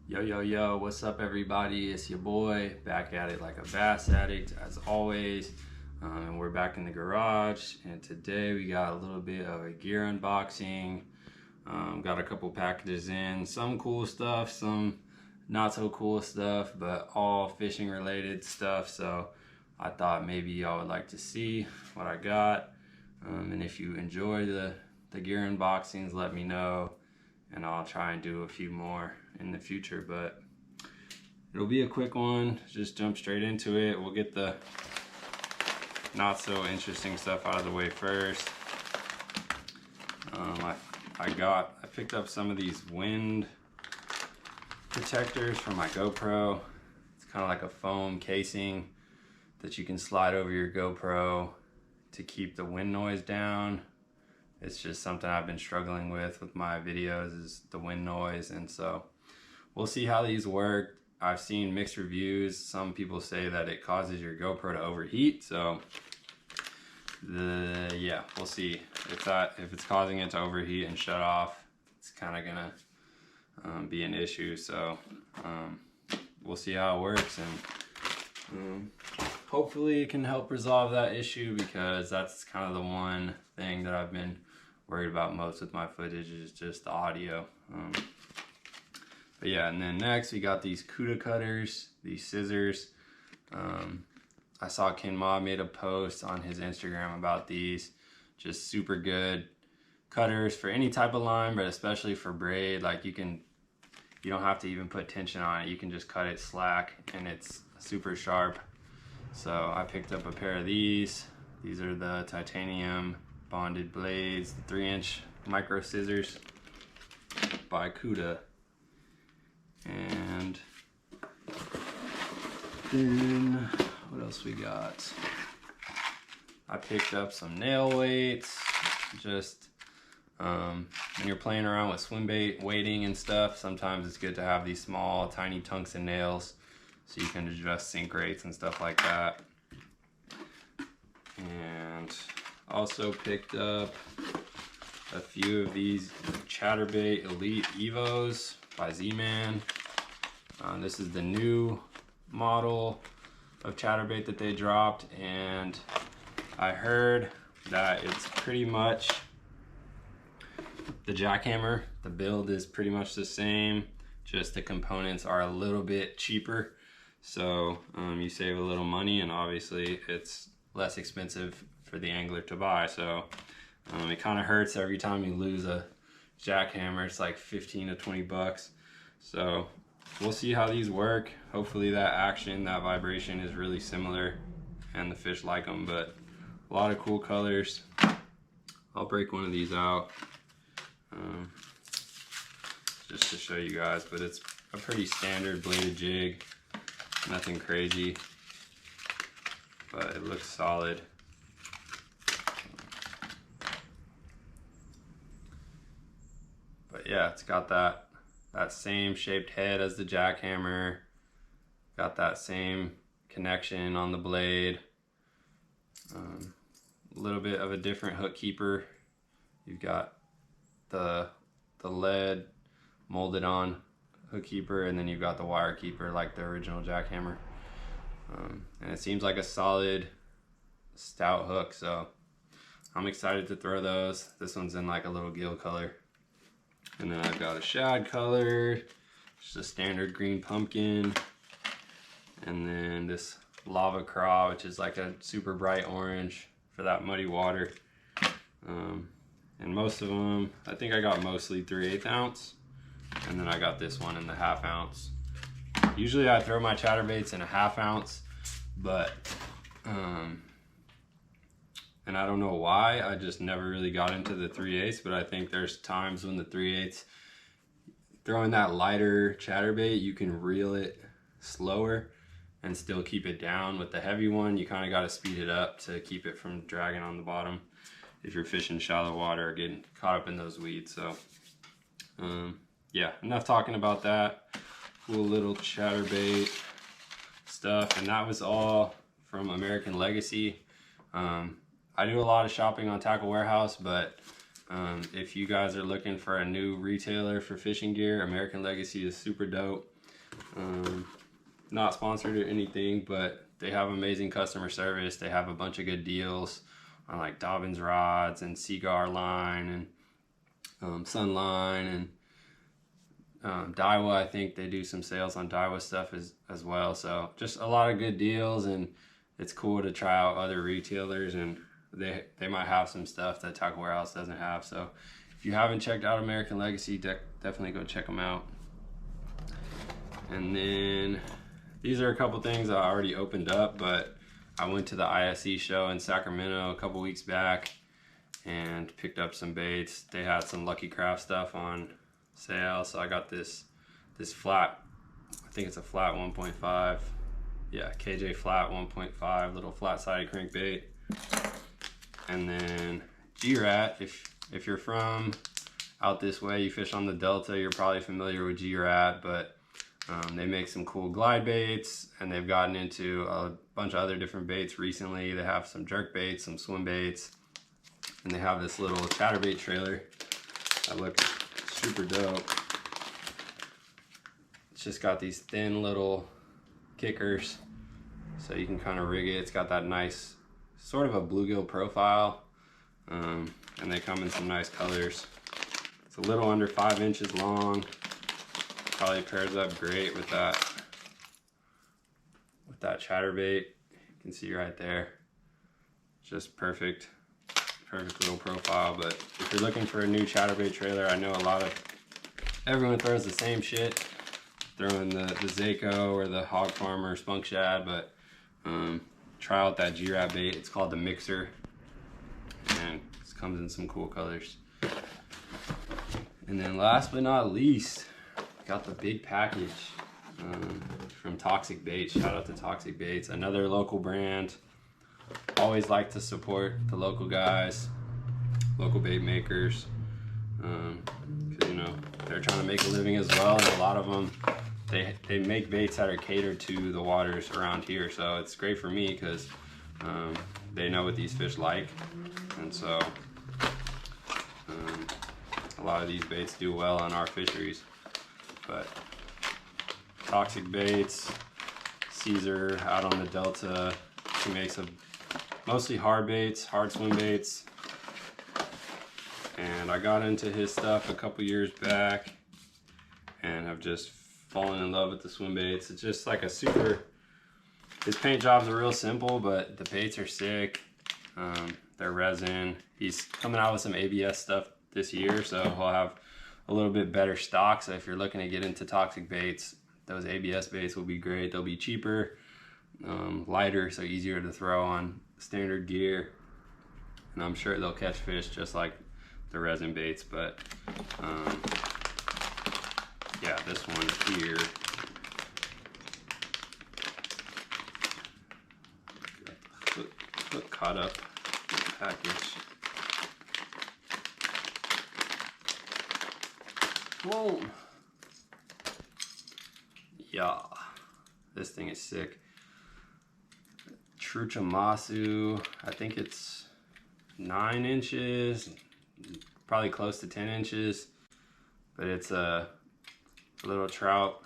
Yo, what's up everybody? It's your boy, back at it like a bass addict as always. And we're back in the garage, and today we got a little bit of a gear unboxing. Got a couple packages in, some cool stuff, some not so cool stuff, but all fishing related stuff. So I thought maybe y'all would like to see what I got. And if you enjoy the gear unboxings, let me know, and I'll try and do a few more in the future, but it'll be a quick one. Just jump straight into it. We'll get the not so interesting stuff out of the way first. I picked up some of these wind protectors from my GoPro. It's kind of like a foam casing that you can slide over your GoPro to keep the wind noise down. It's just something I've been struggling with my videos, is the wind noise, and so we'll see how these work. I've seen mixed reviews. Some people say that it causes your GoPro to overheat, so yeah, we'll see. If it's causing it to overheat and shut off, it's kind of gonna be an issue. So we'll see how it works, and hopefully it can help resolve that issue, because that's kind of the one thing that I've been worried about most with my footage, is just the audio. But yeah, and then next we got these Cuda cutters, these scissors. I saw Ken Ma made a post on his Instagram about these. Just super good cutters for any type of line, but especially for braid. Like you don't have to even put tension on it. You can just cut it slack and it's super sharp. So I picked up a pair of these. These are the titanium bonded blades, 3-inch micro scissors by Cuda. And then what else we got? I picked up some nail weights. Just when you're playing around with Swimbait weighting and stuff, sometimes it's good to have these small tiny tungsten nails so you can adjust sink rates and stuff like that. And also picked up a few of these ChatterBait Elite Evos by Z-Man. This is the new model of ChatterBait that they dropped, and I heard that it's pretty much the jackhammer. The build is pretty much the same, just the components are a little bit cheaper. So you save a little money, and obviously it's less expensive for the angler to buy. So it kind of hurts every time you lose a jackhammer. It's like 15 to 20 bucks. So we'll see how these work. Hopefully that action, that vibration is really similar and the fish like them, but a lot of cool colors. I'll break one of these out just to show you guys, but it's a pretty standard bladed jig, nothing crazy, but it looks solid. But yeah, it's got that same shaped head as the jackhammer, got that same connection on the blade, a little bit of a different hook keeper. You've got the lead molded on hook keeper, and then you've got the wire keeper like the original jackhammer. And it seems like a solid stout hook, so I'm excited to throw those. This one's in like a little gill color. And then I've got a shad color, just a standard green pumpkin, and then this lava craw, which is like a super bright orange for that muddy water. And most of them, I think I got mostly 3/8 ounce, and then I got this one in the 1/2 ounce. Usually I throw my chatterbaits in a 1/2 ounce, but and I don't know why, I just never really got into the 3/8, but I think there's times when the 3/8, throwing that lighter chatterbait, you can reel it slower and still keep it down. With the heavy one, you kind of got to speed it up to keep it from dragging on the bottom if you're fishing shallow water or getting caught up in those weeds. So yeah, enough talking about that. Cool little chatterbait stuff, and that was all from American Legacy. I do a lot of shopping on Tackle Warehouse, but if you guys are looking for a new retailer for fishing gear, American Legacy is super dope. Not sponsored or anything, but they have amazing customer service. They have a bunch of good deals on like Dobbins rods and Seagar line and Sunline and Daiwa. I think they do some sales on Daiwa stuff as well. So just a lot of good deals, and it's cool to try out other retailers, and they might have some stuff that Tackle Warehouse doesn't have. So if you haven't checked out American Legacy, definitely go check them out. And then these are a couple things I already opened up, but I went to the ISE show in Sacramento a couple weeks back and picked up some baits. They had some Lucky Craft stuff on sale, so I got this flat, I think it's a flat 1.5, yeah, KJ flat 1.5 little flat-sided crankbait. And then G-Ratt, if you're from out this way, you fish on the Delta, you're probably familiar with G-Ratt, but they make some cool glide baits, and they've gotten into a bunch of other different baits recently. They have some jerk baits, some swim baits, and they have this little ChatterBait trailer that looks super dope. It's just got these thin little kickers, so you can kind of rig it. It's got that nice sort of a bluegill profile, and they come in some nice colors. It's a little under 5 inches long. Probably pairs up great with that ChatterBait. You can see right there, just perfect little profile. But if you're looking for a new ChatterBait trailer, I know everyone throws the same shit, throwing the Zako or the Hog Farmer Spunk Shad, but try out that G-Ratt bait. It's called the Mixer, and it comes in some cool colors. And then last but not least, got the big package from Toxic Bait. Shout out to Toxic Baits, another local brand. Always like to support the local guys, local bait makers, because you know they're trying to make a living as well, and a lot of them they make baits that are catered to the waters around here. So it's great for me because they know what these fish like, and so a lot of these baits do well on our fisheries. But Toxic Baits, Caesar out on the Delta, he makes mostly hard baits, hard swim baits. And I got into his stuff a couple years back and have just fallen in love with the swim baits. It's just like his paint jobs are real simple, but the baits are sick. They're resin. He's coming out with some ABS stuff this year, so he'll have a little bit better stock. So if you're looking to get into Toxic Baits, those ABS baits will be great. They'll be cheaper, lighter, so easier to throw on standard gear, and I'm sure they'll catch fish just like the resin baits. But yeah, this one here, foot caught up in the package. Whoa. Yeah, this thing is sick. Truchamasu, I think it's 9 inches, probably close to 10 inches, but it's a little trout,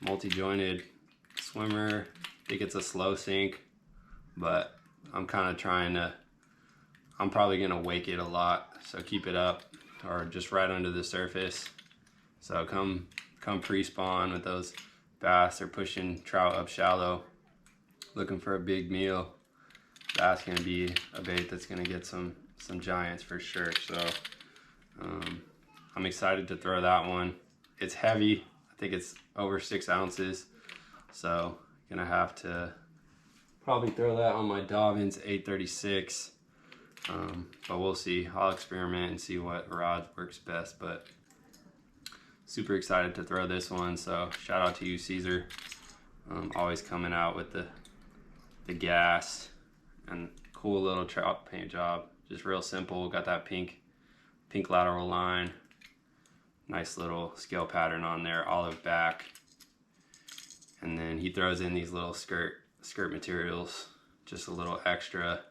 multi-jointed swimmer. I think it's a slow sink, but I'm kind of I'm probably gonna wake it a lot, so keep it up or just right under the surface. So come pre-spawn with those bass or pushing trout up shallow, looking for a big meal. That's gonna be a bait that's gonna get some giants for sure. So I'm excited to throw that one. It's heavy. I think it's over 6 ounces. So gonna have to probably throw that on my Dobbins 836. But we'll see. I'll experiment and see what rod works best. But super excited to throw this one. So shout out to you, Caesar. Always coming out with the gas and cool little trout paint job. Just real simple. Got that pink lateral line. Nice little scale pattern on there, olive back. And then he throws in these little skirt materials. Just a little extra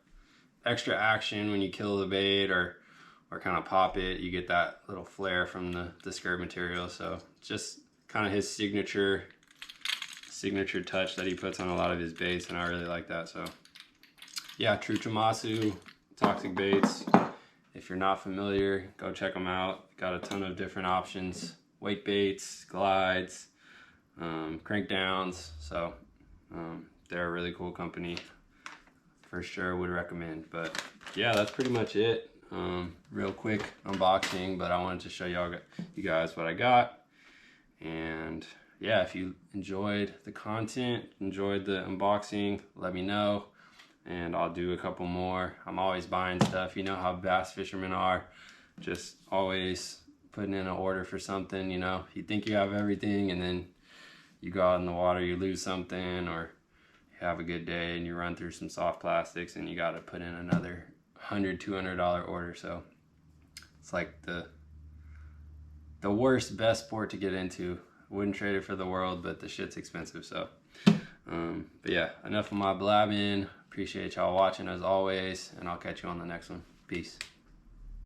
action when you kill the bait or kind of pop it. You get that little flare from the skirt material. So just kind of his signature signature touch that he puts on a lot of his baits, and I really like that. So yeah, True Chamasu toxic baits. If you're not familiar, go check them out. Got a ton of different options, wake baits, glides, crank downs. So they're a really cool company. For sure would recommend. But yeah, that's pretty much it. Real quick unboxing, but I wanted to show you guys what I got. And yeah, if you enjoyed the content, enjoyed the unboxing, let me know, and I'll do a couple more. I'm always buying stuff. You know how bass fishermen are, just always putting in an order for something. You know, you think you have everything, and then you go out in the water, you lose something, or you have a good day and you run through some soft plastics and you got to put in another $100, $200 order. So it's like the worst, best sport to get into. Wouldn't trade it for the world, but the shit's expensive. So but yeah, enough of my blabbing. Appreciate y'all watching as always, and I'll catch you on the next one. Peace.